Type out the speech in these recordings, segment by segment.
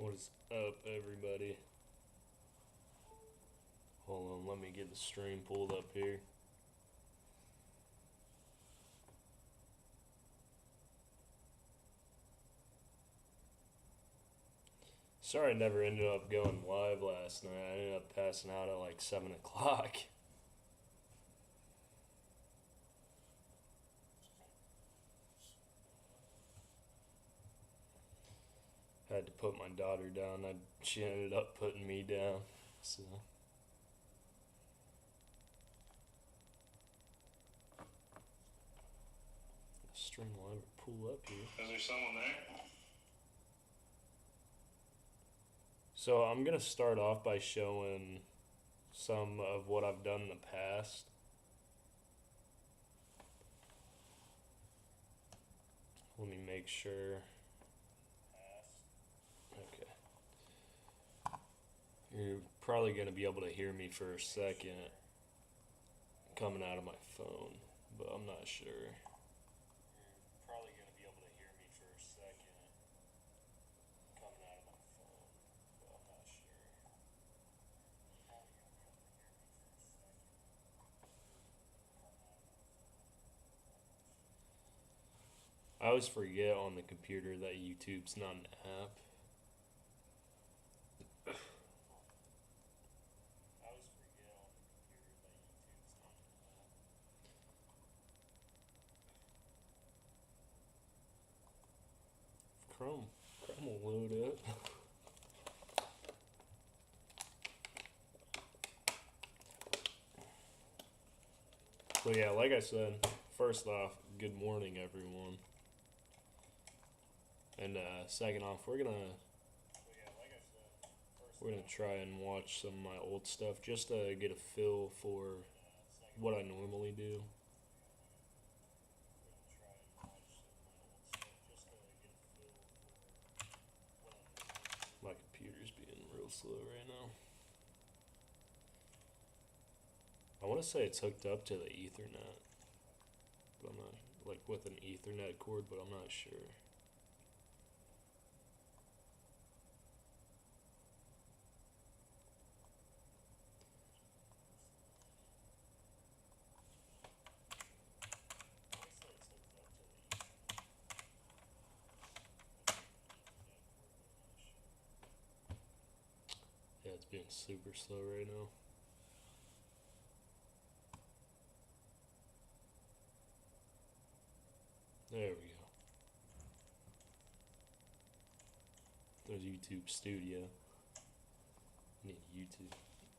What is up, everybody? Hold on, let me get the stream pulled up here. Sorry I never ended up going live last night. I ended up passing out at like 7 o'clock. Had to put my daughter down. She ended up putting me down. So. Stream will ever pull up here. Is there someone there? So I'm going to start off by showing some of what I've done in the past. Let me make sure. Okay. You're probably going to be able to hear me for a second coming out of my phone, but I'm not sure. I always forget on the computer that YouTube's not an app. Chrome will load up. But yeah, like I said, first off, good morning, everyone. And second off, we're gonna try and watch some of my old stuff just to get a feel for what I normally do. My computer's being real slow right now. I want to say it's hooked up to the Ethernet, but I'm not, like with an Ethernet cord, but I'm not sure. Yeah, it's being super slow right now. There we go. There's YouTube Studio. I need YouTube.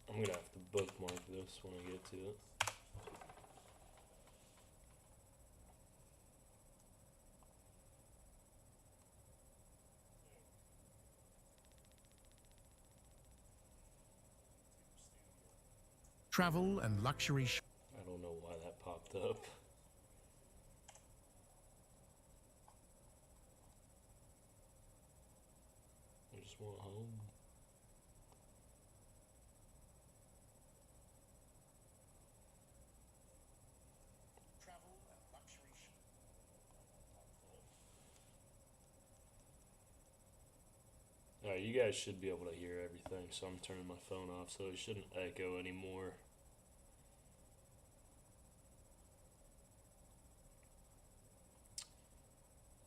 I'm gonna have to bookmark this when I get to it. Travel and luxury. I don't know why that popped up. I just want home. Travel and luxury. Alright, you guys should be able to hear everything, so I'm turning my phone off so it shouldn't echo anymore.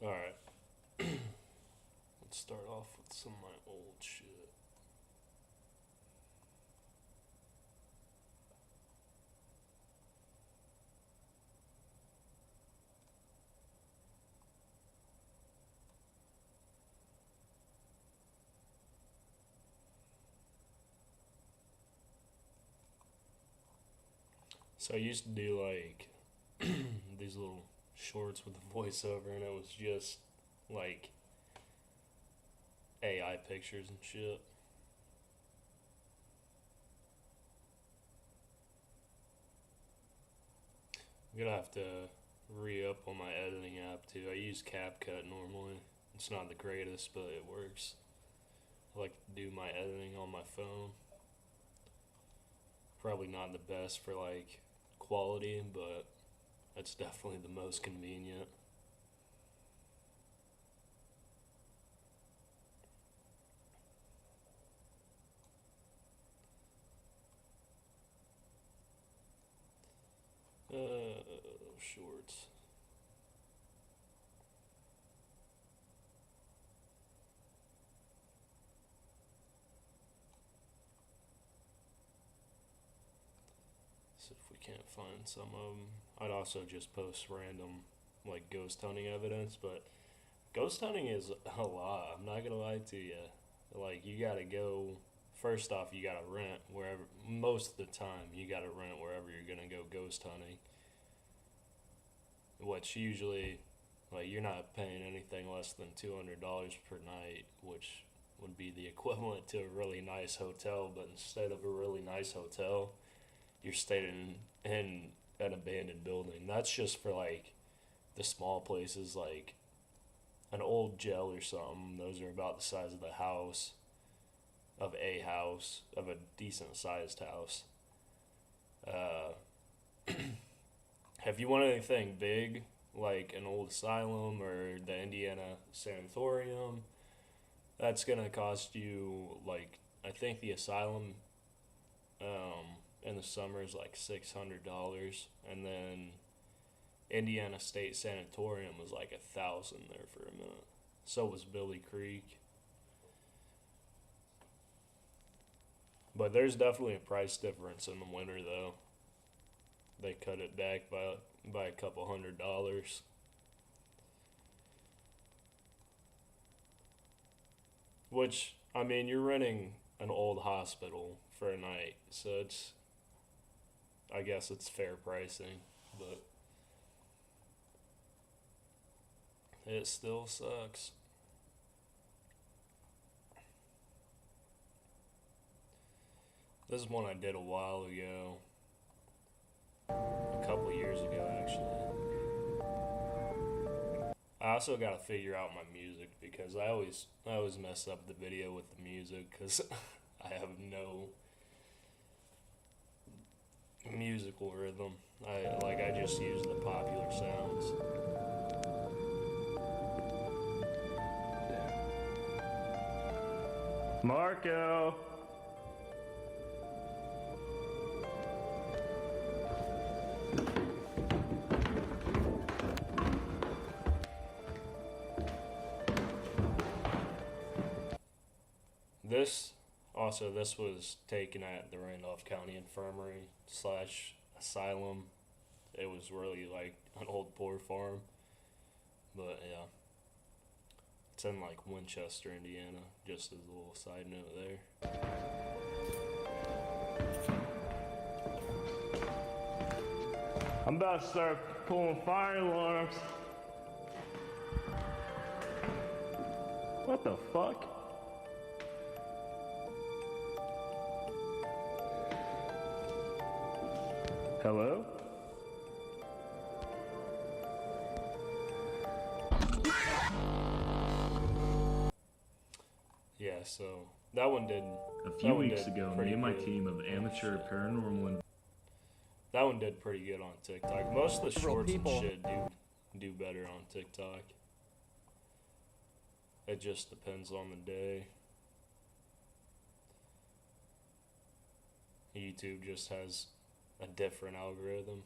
Alright. Let's start off with some of my old shit. So I used to do like these little shorts with the voiceover, and it was just like AI pictures and shit. I'm gonna have to re-up on my editing app too. I use CapCut normally. It's not the greatest, but it works. I like to do my editing on my phone. Probably not the best for like quality, but it's definitely the most convenient. Shorts. See if we can't find some of them. I'd also just post random, like, ghost hunting evidence, but ghost hunting is a lot. I'm not gonna lie to you. Like, you gotta go. First off, you gotta rent wherever. Most of the time, you gotta rent wherever you're gonna go ghost hunting. Which usually, like, you're not paying anything less than $200 per night, which would be the equivalent to a really nice hotel. But instead of a really nice hotel, you're staying in an abandoned building. That's just for, like, the small places, like an old jail or something. Those are about the size of the house, of a decent sized house. If you want anything big, like an old asylum or the Indiana sanatorium, that's gonna cost you, like, I think the asylum in the summer is like $600, and then Indiana State Sanatorium was like 1,000 there for a minute. So was Billy Creek. But there's definitely a price difference in the winter, though. They cut it back by a couple $100. Which, I mean, you're renting an old hospital for a night, so I guess it's fair pricing, but it still sucks. This is one I did a while ago. A couple years ago, actually. I also gotta figure out my music because I always mess up the video with the music because I have no musical rhythm. I just use the popular sounds. Marco. This was taken at the Randolph County Infirmary / asylum. It was really like an old poor farm, but yeah, it's in like Winchester, Indiana. Just as a little side note there. I'm about to start pulling fire alarms. What the fuck? Hello? Yeah, so that one did. A few weeks ago, me and my team of amateur paranormal. That one did pretty good on TikTok. Most of the shorts and shit do better on TikTok. It just depends on the day. YouTube just has a different algorithm.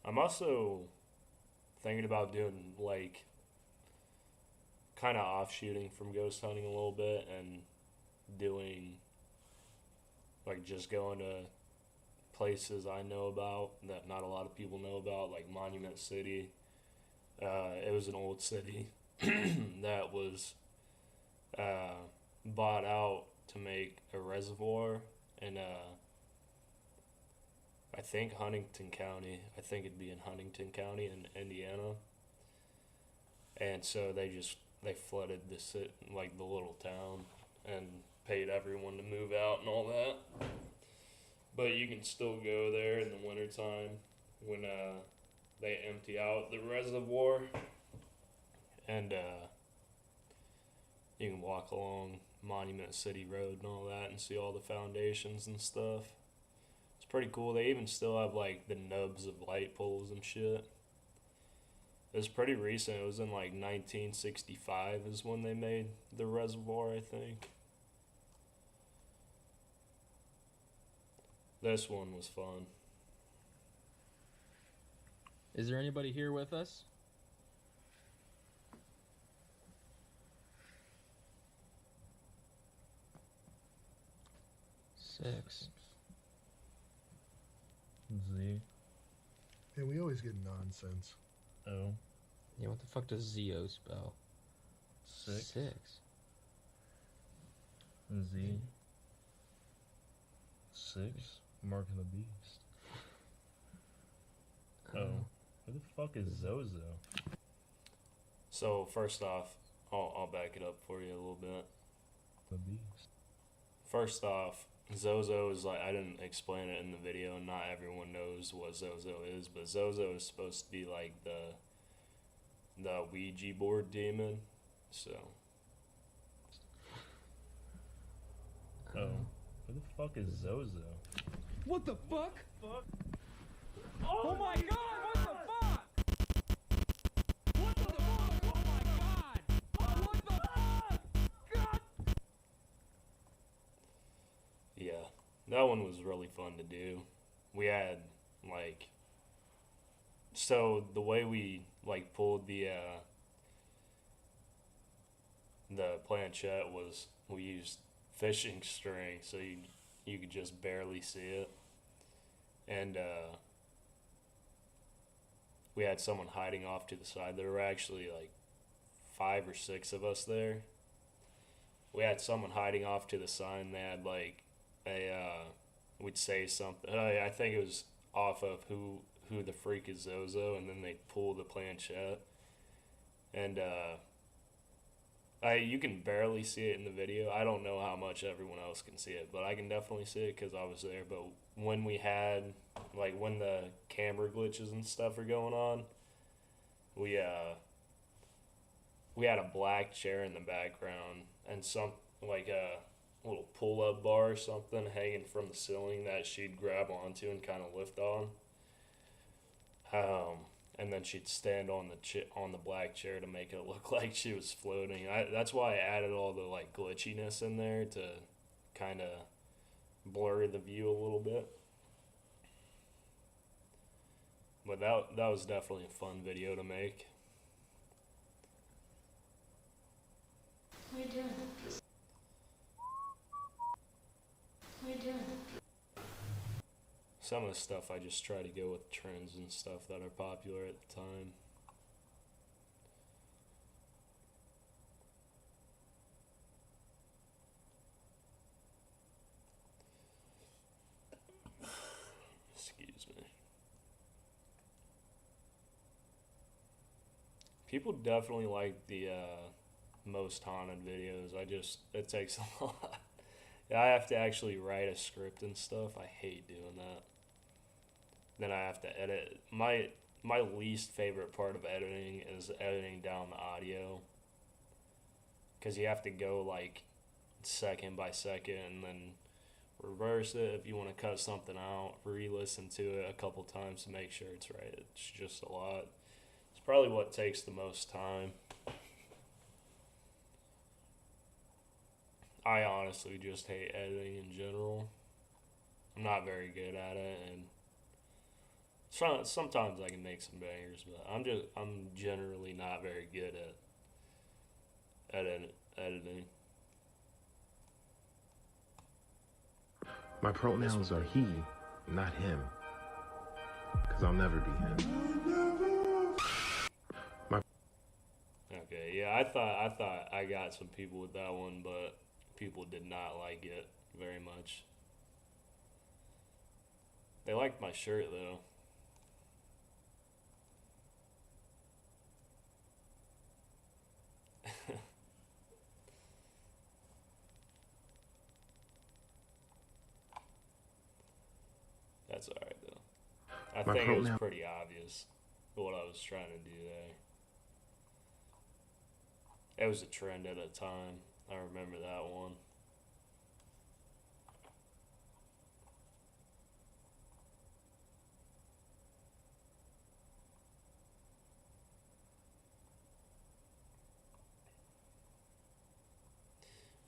I'm also thinking about doing, like, kind of offshooting from ghost hunting a little bit and doing, like, just going to places I know about that not a lot of people know about, like Monument City. It was an old city that was bought out to make a reservoir in I think Huntington County. I think it'd be in Huntington County in Indiana. And so they flooded the little town and paid everyone to move out and all that. But you can still go there in the wintertime when they empty out the reservoir. And you can walk along Monument City Road and all that and see all the foundations and stuff. It's pretty cool. They even still have, like, the nubs of light poles and shit. It was pretty recent. It was in like 1965 is when they made the reservoir, I think. This one was fun. Is there anybody here with us? Six. Z. Yeah, we always get nonsense. O. Yeah, what the fuck does ZO spell? 6. Six. Z. 6. Mark of the beast. Oh. Who the fuck is Zozo? So first off, I'll back it up for you a little bit. The beast. First off, Zozo is like, I didn't explain it in the video, and not everyone knows what Zozo is, but Zozo is supposed to be like the Ouija board demon. So. Oh. Who the fuck is Zozo? What the fuck? Oh my god, what the fuck? What the fuck? Oh my god! What the fuck? God! Yeah, that one was really fun to do. We had, like, so the way we, like, pulled the planchette was we used fishing string, so you could just barely see it. And, we had someone hiding off to the side. There were actually, like, 5 or 6 of us there. We had someone hiding off to the side, and they had, like, we'd say something. I think it was off of who the freak is Zozo, and then they'd pull the planchette. And, you can barely see it in the video. I don't know how much everyone else can see it, but I can definitely see it because I was there. But when we had, like, when the camera glitches and stuff are going on, we had a black chair in the background and some, like, a little pull-up bar or something hanging from the ceiling that she'd grab onto and kind of lift on. And then she'd stand on the black chair to make it look like she was floating. That's why I added all the, like, glitchiness in there to kind of blur the view a little bit. But that was definitely a fun video to make. What are you doing? What are you doing? Some of the stuff I just try to go with trends and stuff that are popular at the time. Excuse me. People definitely like the most haunted videos. It takes a lot. I have to actually write a script and stuff. I hate doing that. Then I have to edit. My least favorite part of editing is editing down the audio. Because you have to go, like, second by second and then reverse it if you want to cut something out. Re-listen to it a couple times to make sure it's right. It's just a lot. It's probably what takes the most time. I honestly just hate editing in general. I'm not very good at it, and sometimes I can make some bangers, but I'm generally not very good at editing. My pronouns are he, not him. Because I'll never be him. Okay, yeah, I thought I got some people with that one, but people did not like it very much. They liked my shirt, though. That's alright, though. I think it was pretty obvious what I was trying to do there. It was a trend at a time. I remember that one.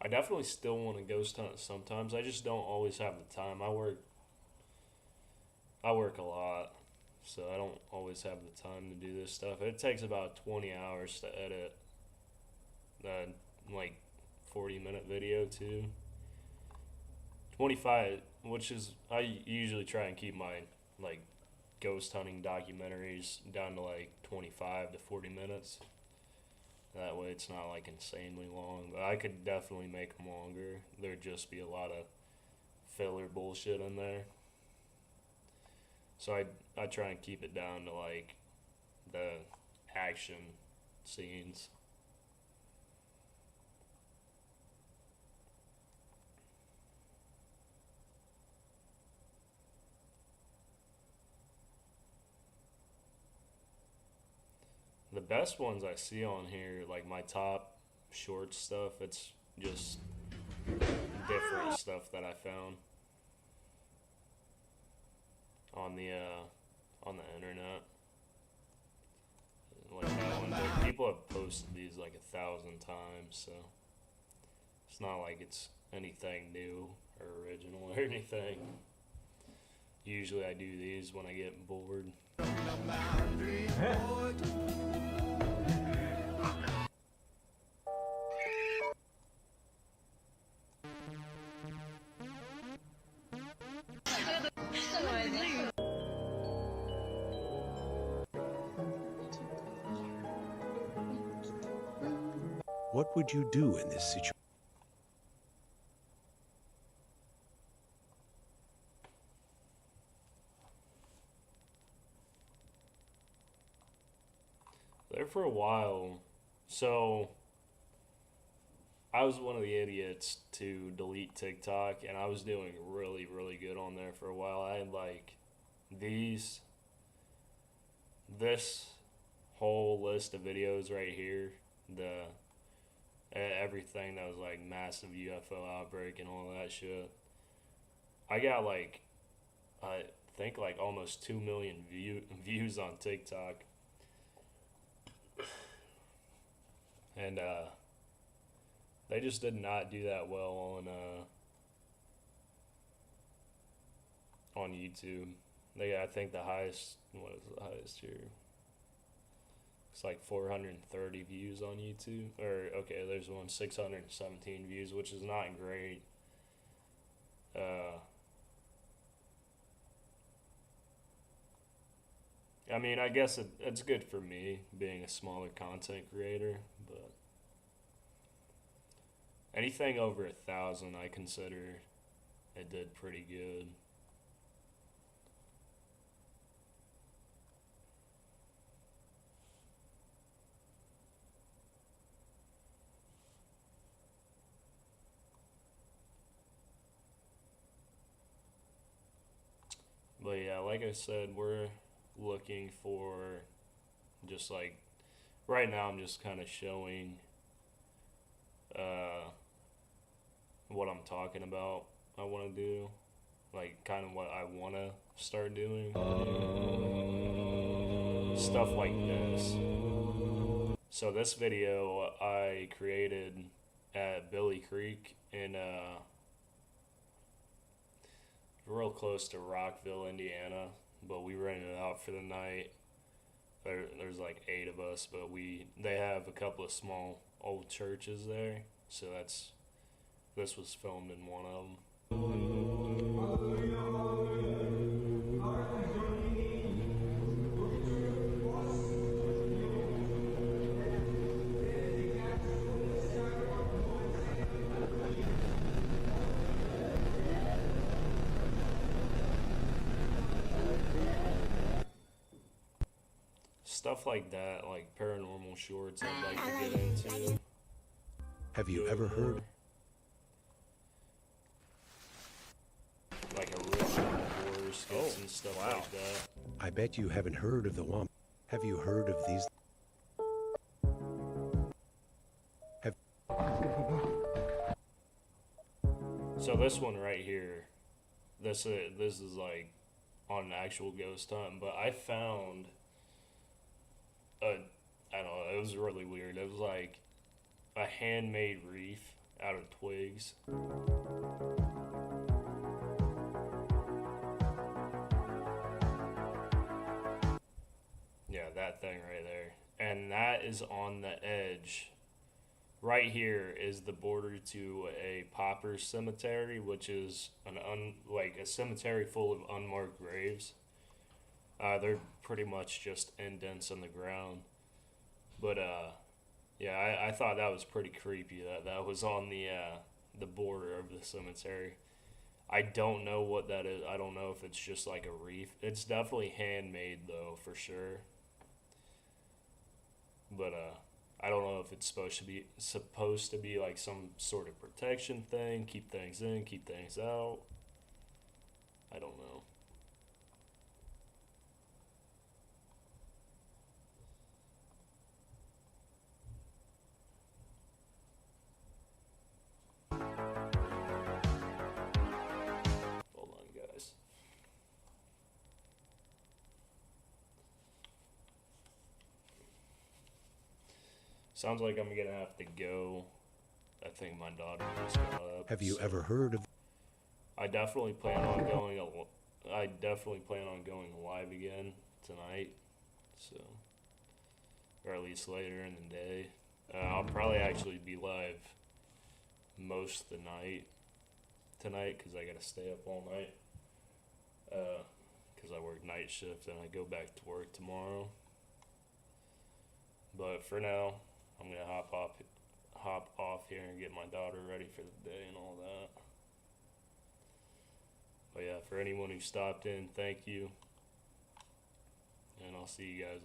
I definitely still want to ghost hunt sometimes. I just don't always have the time. I work a lot, so I don't always have the time to do this stuff. It takes about 20 hours to edit the like 40-minute video too. 25, which is I usually try and keep my like ghost hunting documentaries down to like 25 to 40 minutes. That way it's not like insanely long, but I could definitely make them longer. There'd just be a lot of filler bullshit in there. So I try and keep it down to like the action scenes. The best ones I see on here, like my top short stuff, it's just different stuff that I found on the internet. Like that one, but people have posted these like 1,000 times, so it's not like it's anything new or original or anything. Usually I do these when I get bored. What would you do in this situation? There for a while, so I was one of the idiots to delete TikTok, and I was doing really, really good on there for a while. I had like this whole list of videos right here, everything that was like massive UFO outbreak and all that shit. I got like, I think like almost 2 million views on TikTok. And they just did not do that well on YouTube. I think the highest, what is the highest here? It's like 430 views on YouTube. Or, okay, there's one 617 views, which is not great. I mean, I guess it's good for me being a smaller content creator, but anything over 1,000, I consider it did pretty good. But yeah, like I said, we're looking for just like right now I'm just kind of showing what I'm talking about I want to do, like kind of what I want to start doing, stuff like this. So this video I created at Billy Creek in real close to Rockville, Indiana, but we rented it out for the night. There's like 8 of us, but they have a couple of small old churches there, so this was filmed in one of them. Stuff like that, like paranormal shorts I'd like to get into. Have you ever heard? Like original horror skits and stuff like that. I bet you haven't heard of the Womp. Have you heard of these? So this one right here, this is like on an actual ghost hunt, but I found I don't know, it was really weird. It was like a handmade reef out of twigs. Yeah, that thing right there. And that is on the edge. Right here is the border to a pauper cemetery, which is like a cemetery full of unmarked graves. They're pretty much just indents in the ground. But yeah, I thought that was pretty creepy that was on the border of the cemetery. I don't know what that is. I don't know if it's just like a reef. It's definitely handmade though, for sure. But I don't know if it's supposed to be like some sort of protection thing, keep things in, keep things out. I don't know. Hold on, guys. Sounds like I'm gonna have to go. I think my daughter just got up. Have you ever heard of I definitely plan on going. I definitely plan on going live again tonight. So, or at least later in the day. I'll probably actually be live most of the night tonight because I gotta stay up all night. Because I work night shift and I go back to work tomorrow. But for now, I'm gonna hop off here and get my daughter ready for the day and all that. But yeah, for anyone who stopped in, thank you. And I'll see you guys later.